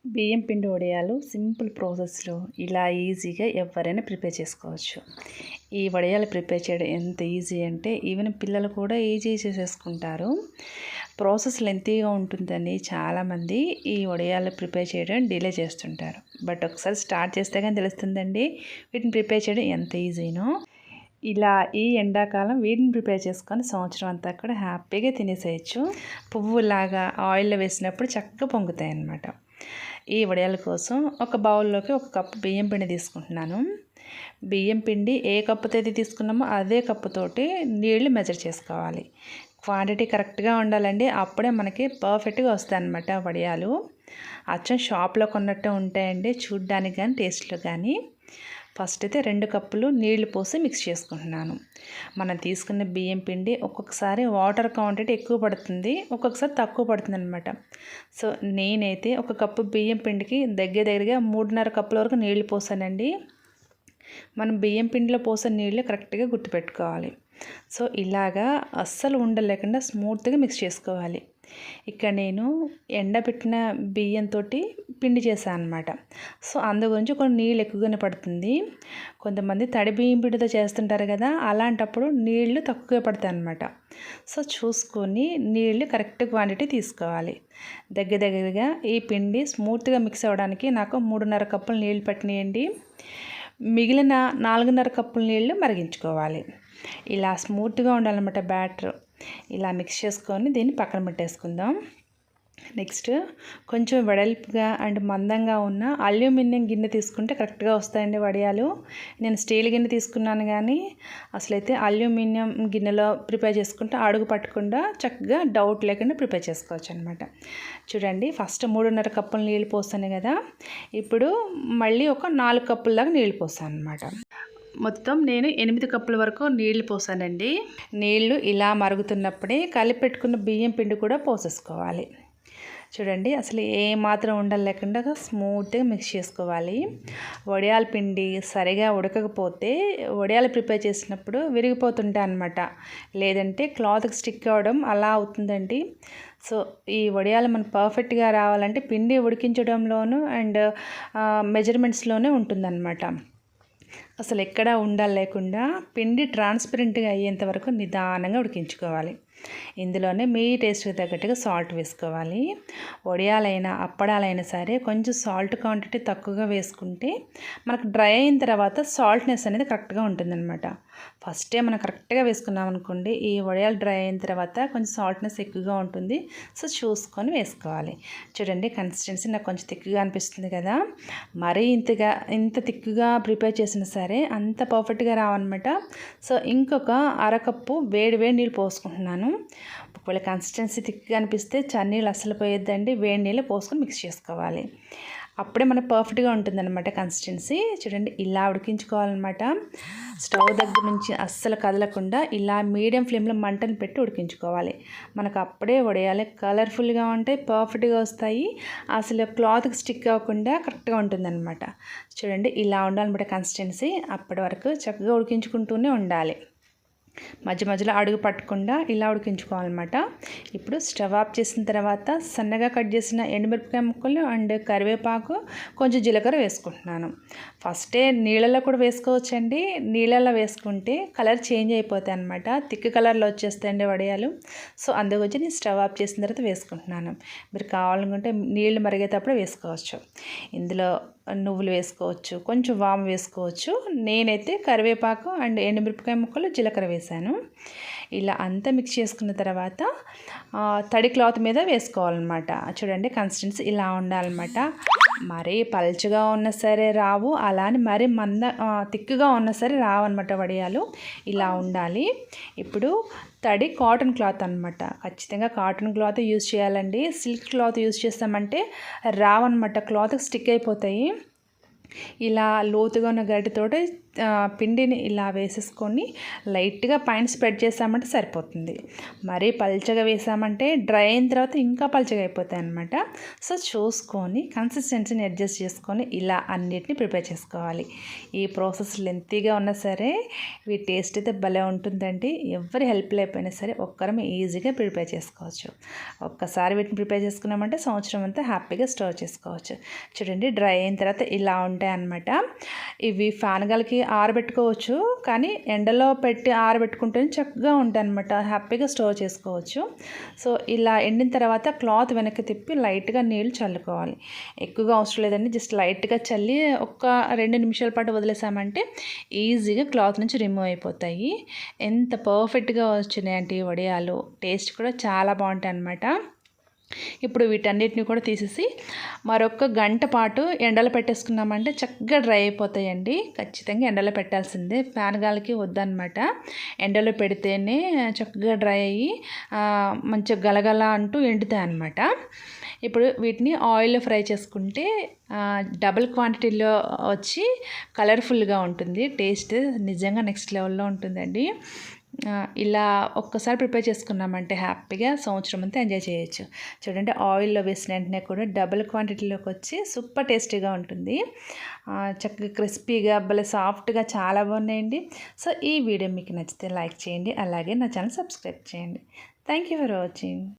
బియ్యం పిండి వడియాలు సింపుల్ ప్రాసెస్లో ఇలా ఈజీగా ఎవరైనా ప్రిపేర్ చేసుకోవచ్చు. ఈ వడియాలు ప్రిపేర్ చేయడం ఎంత ఈజీ అంటే ఈవెన్ పిల్లలు కూడా ఈజీ చేసేసుకుంటారు. ప్రాసెస్ లెంతీగా ఉంటుందని చాలామంది ఈ వడియాలు ప్రిపేర్ చేయడం డిలే చేస్తుంటారు. బట్ ఒకసారి స్టార్ట్ చేస్తే కానీ తెలుస్తుందండి వీటిని ప్రిపేర్ చేయడం ఎంత ఈజీనో. ఇలా ఈ ఎండాకాలం వీటిని ప్రిపేర్ చేసుకొని సంవత్సరం అంతా కూడా హ్యాపీగా తినేసేయచ్చు. పువ్వులాగా ఆయిల్లో వేసినప్పుడు చక్కగా పొంగుతాయి అన్నమాట. ఈ వడియాల కోసం ఒక బౌల్లోకి 1 కప్పు బియ్యం పిండి తీసుకుంటున్నాను. బియ్యం పిండి ఏ కప్పుతో అయితే తీసుకున్నామో అదే కప్పుతోటి నీళ్లు మెజర్ చేసుకోవాలి. క్వాంటిటీ కరెక్ట్గా ఉండాలండి. అప్పుడే మనకి పర్ఫెక్ట్గా వస్తాయి అన్నమాట వడియాలు. అచ్చం షాప్లో కొన్నట్టు ఉంటాయండి చూడ్డానికి కానీ టేస్ట్లో కానీ. ఫస్ట్ అయితే 2 కప్పులు నీళ్లు పోసి మిక్స్ చేసుకుంటున్నాను. మనం తీసుకున్న బియ్యం పిండి ఒక్కొక్కసారి వాటర్ క్వాంటిటీ ఎక్కువ పడుతుంది, ఒక్కొక్కసారి తక్కువ పడుతుంది అనమాట. సో నేనైతే 1 కప్పు బియ్యం పిండికి దగ్గరగా 3.5 కప్పుల వరకు నీళ్లు పోసానండి. మనం బియ్యం పిండిలో పోసిన నీళ్ళు కరెక్ట్గా గుర్తుపెట్టుకోవాలి. సో ఇలాగా అస్సలు ఉండలేకుండా స్మూత్గా మిక్స్ చేసుకోవాలి. ఇక్కడ నేను ఎండబెట్టిన బియ్యంతో పిండి చేశాను అనమాట. సో అందు గురించి కొన్ని నీళ్ళు ఎక్కువగానే పడుతుంది. కొంతమంది తడి బియ్యం పిండితో చేస్తుంటారు కదా, అలాంటప్పుడు నీళ్లు తక్కువ పడతాయి అన్నమాట. సో చూసుకొని నీళ్ళు కరెక్ట్ క్వాంటిటీ తీసుకోవాలి. దగ్గరగా ఈ పిండి స్మూత్గా మిక్స్ అవ్వడానికి నాకు 3.5 కప్పులు నీళ్ళు పట్టినాయండి. మిగిలిన 4.5 కప్పుల నీళ్ళు మరిగించుకోవాలి. ఇలా స్మూత్గా ఉండాలన్నమాట బ్యాటర్. ఇలా మిక్స్ చేసుకొని దీన్ని పక్కన పెట్టేసుకుందాం. నెక్స్ట్ కొంచెం వెడల్పుగా అండ్ మందంగా ఉన్న అల్యూమినియం గిన్నె తీసుకుంటే కరెక్ట్గా వస్తాయండి వడియాలు. నేను స్టీల్ గిన్నె తీసుకున్నాను కానీ అసలైతే అల్యూమినియం గిన్నెలో ప్రిపేర్ చేసుకుంటే అడుగు పట్టకుండా చక్కగా డౌట్ లేకుండా ప్రిపేర్ చేసుకోవచ్చు అనమాట. చూడండి ఫస్ట్ 3.5 కప్పులు నీళ్ళు పోసాను కదా, ఇప్పుడు మళ్ళీ ఒక 4 కప్పుల దాకా నీళ్ళు పోసాను అనమాట. మొత్తం నేను 8 కప్పుల వరకు నీళ్లు పోసానండి. నీళ్లు ఇలా మరుగుతున్నప్పుడే కలిపెట్టుకున్న బియ్యం పిండి కూడా పోసేసుకోవాలి. చూడండి అసలు ఏ మాత్రం ఉండలు లేకుండా స్మూత్గా మిక్స్ చేసుకోవాలి. వడియాల పిండి సరిగా ఉడకకపోతే వడియాలు ప్రిపేర్ చేసినప్పుడు విరిగిపోతుంటాయి అన్నమాట, లేదంటే క్లాత్కి స్టిక్ అవ్వడం అలా అవుతుందండి. సో ఈ వడియాలు మనకు పర్ఫెక్ట్గా రావాలంటే పిండి ఉడికించడంలోనూ అండ్ మెజర్మెంట్స్లోనే ఉంటుందన్నమాట. అసలు ఎక్కడా ఉండాలి లేకుండా పిండి ట్రాన్స్పరెంట్గా అయ్యేంత వరకు నిదానంగా ఉడికించుకోవాలి. ఇందులోనే మీ టేస్ట్కి తగ్గట్టుగా సాల్ట్ వేసుకోవాలి. వడియాలైనా అప్పడాలైనా సరే కొంచెం సాల్ట్ క్వాంటిటీ తక్కువగా వేసుకుంటే మనకు డ్రై అయిన తర్వాత సాల్ట్నెస్ అనేది కరెక్ట్గా ఉంటుందన్నమాట. ఫస్టే మనం కరెక్ట్గా వేసుకున్నాం అనుకోండి, ఈ వడియాలు డ్రై అయిన తర్వాత కొంచెం సాల్ట్నెస్ ఎక్కువగా ఉంటుంది. సో చూసుకొని వేసుకోవాలి. చూడండి కన్సిస్టెన్సీ నాకు కొంచెం తిక్కుగా అనిపిస్తుంది కదా, మరీ ఇంత తిక్కుగా ప్రిపేర్ చేసినా సరే అంత పర్ఫెక్ట్గా రావన్నమాట. సో ఇంకొక అరకప్పు వేడి నీళ్ళు పోసుకుంటున్నాను. ఒకవేళ కన్సిస్టెన్సీ థిక్గా అనిపిస్తే చన్నీళ్ళు అస్సలు పోయొద్దండి, వేడి నీళ్ళు పోసుకొని మిక్స్ చేసుకోవాలి. అప్పుడే మనకు పర్ఫెక్ట్గా ఉంటుందన్నమాట కన్సిస్టెన్సీ. చూడండి ఇలా ఉడికించుకోవాలన్నమాట. స్టవ్ దగ్గర నుంచి అస్సలు కదలకుండా ఇలా మీడియం ఫ్లేమ్లో మంటను పెట్టి ఉడికించుకోవాలి. మనకు అప్పుడే వడియాలు కలర్ఫుల్గా ఉంటాయి, పర్ఫెక్ట్గా వస్తాయి, అసలు క్లాత్కి స్టిక్ అవ్వకుండా కరెక్ట్గా ఉంటుందన్నమాట. చూడండి ఇలా ఉండాలన్నమాట కన్సిస్టెన్సీ. అప్పటి వరకు చక్కగా ఉడికించుకుంటూనే ఉండాలి, మధ్యలో అడుగు పట్టకుండా ఇలా ఉడికించుకోవాలన్నమాట. ఇప్పుడు స్టవ్ ఆఫ్ చేసిన తర్వాత సన్నగా కట్ చేసిన ఎండుమిరపకాయ ముక్కలు అండ్ కరివేపాకు కొంచెం జీలకర్ర వేసుకుంటున్నాను. ఫస్టే నీళ్ళలో కూడా వేసుకోవచ్చండి. నీళ్ళలో వేసుకుంటే కలర్ చేంజ్ అయిపోతాయి అన్నమాట, థిక్ కలర్లో వచ్చేస్తాయండి వడియాలు. సో అందుకొచ్చి నేను స్టవ్ ఆఫ్ చేసిన తర్వాత వేసుకుంటున్నాను. మీరు కావాలనుకుంటే నీళ్ళు మరిగేటప్పుడు వేసుకోవచ్చు. ఇందులో నువ్వులు వేసుకోవచ్చు, కొంచెం వాము వేసుకోవచ్చు. నేనైతే కరివేపాకు అండ్ ఎండుమిరపకాయ ముక్కలు జీలకర్ర వేసాను. ఇలా అంతా మిక్స్ చేసుకున్న తర్వాత తడి క్లాత్ మీద వేసుకోవాలన్నమాట. చూడండి కన్సిస్టెన్సీ ఇలా ఉండాలన్నమాట. మరీ పల్చగా ఉన్నా సరే రావు, అలా అని మరీ తిక్కుగా ఉన్నా సరే రావు అనమాట వడియాలు. ఇలా ఉండాలి. ఇప్పుడు తడి కాటన్ క్లాత్ అనమాట, ఖచ్చితంగా కాటన్ క్లాత్ యూజ్ చేయాలండి. సిల్క్ క్లాత్ యూజ్ చేస్తామంటే రావన్నమాట, క్లాత్కి స్టిక్ అయిపోతాయి. ఇలా లోతుగా ఉన్న గరిటెతోటి పిండిని ఇలా వేసేసుకొని లైట్గా పైన స్ప్రెడ్ చేసామంటే సరిపోతుంది. మరీ పల్చగా వేసామంటే డ్రై అయిన తర్వాత ఇంకా పల్చగా అయిపోతాయి అన్నమాట. సో చూసుకొని కన్సిస్టెన్సీని అడ్జస్ట్ చేసుకొని ఇలా అన్నిటిని ప్రిపేర్ చేసుకోవాలి. ఈ ప్రాసెస్ లెంతీగా ఉన్నా సరే ఈ టేస్ట్ అయితే భలే ఉంటుందండి. ఎవరి హెల్ప్ లేకపోయినా సరే ఒక్కరం ఈజీగా ప్రిపేర్ చేసుకోవచ్చు. ఒక్కసారి వీటిని ప్రిపేర్ చేసుకున్నామంటే సంవత్సరం అంతా హ్యాపీగా స్టోర్ చేసుకోవచ్చు. చూడండి డ్రై అయిన తర్వాత ఇలా ఉంటాయి అన్నమాట. ఇవి ఫ్యాన్ గాలికి ఆరబెట్టుకోవచ్చు, కానీ ఎండలో పెట్టి ఆరబెట్టుకుంటేనే చక్కగా ఉంటాయి అన్నమాట. హ్యాపీగా స్టోర్ చేసుకోవచ్చు. సో ఇలా ఎండిన తర్వాత క్లాత్ వెనక్కి తిప్పి లైట్గా నీళ్ళు చల్లుకోవాలి. ఎక్కువగా అవసరం లేదండి, జస్ట్ లైట్గా చల్లి ఒక్క 2 నిమిషాల పాటు వదిలేసామంటే ఈజీగా క్లాత్ నుంచి రిమూవ్ అయిపోతాయి. ఎంత పర్ఫెక్ట్గా వచ్చినాయంటే ఈ వడియాలు, టేస్ట్ కూడా చాలా బాగుంటాయి అన్నమాట. ఇప్పుడు వీటన్నిటిని కూడా తీసేసి మరొక గంట పాటు ఎండలో పెట్టేసుకున్నామంటే చక్కగా డ్రై అయిపోతాయండి. ఖచ్చితంగా ఎండలో పెట్టాల్సిందే, ఫ్యాన్ గాలికి వద్దనమాట. ఎండలో పెడితేనే చక్కగా డ్రై అయ్యి మంచిగా గలగల అంటూ ఎండుతాయి అన్నమాట. ఇప్పుడు వీటిని ఆయిల్లో ఫ్రై చేసుకుంటే డబుల్ క్వాంటిటీలో వచ్చి కలర్ఫుల్గా ఉంటుంది. టేస్ట్ నిజంగా నెక్స్ట్ లెవెల్లో ఉంటుందండి. ఇలా ఒక్కసారి ప్రిపేర్ చేసుకున్నామంటే హ్యాపీగా సంవత్సరం అంతా ఎంజాయ్ చేయొచ్చు. చూడండి ఆయిల్లో వేసిన వెంటనే కూడా డబుల్ క్వాంటిటీలోకి వచ్చి సూపర్ టేస్టీగా ఉంటుంది. చక్కగా క్రిస్పీగా భలే సాఫ్ట్గా చాలా బాగున్నాయండి. సో ఈ వీడియో మీకు నచ్చితే లైక్ చేయండి, అలాగే నా ఛానల్ సబ్స్క్రైబ్ చేయండి. Thank you for watching.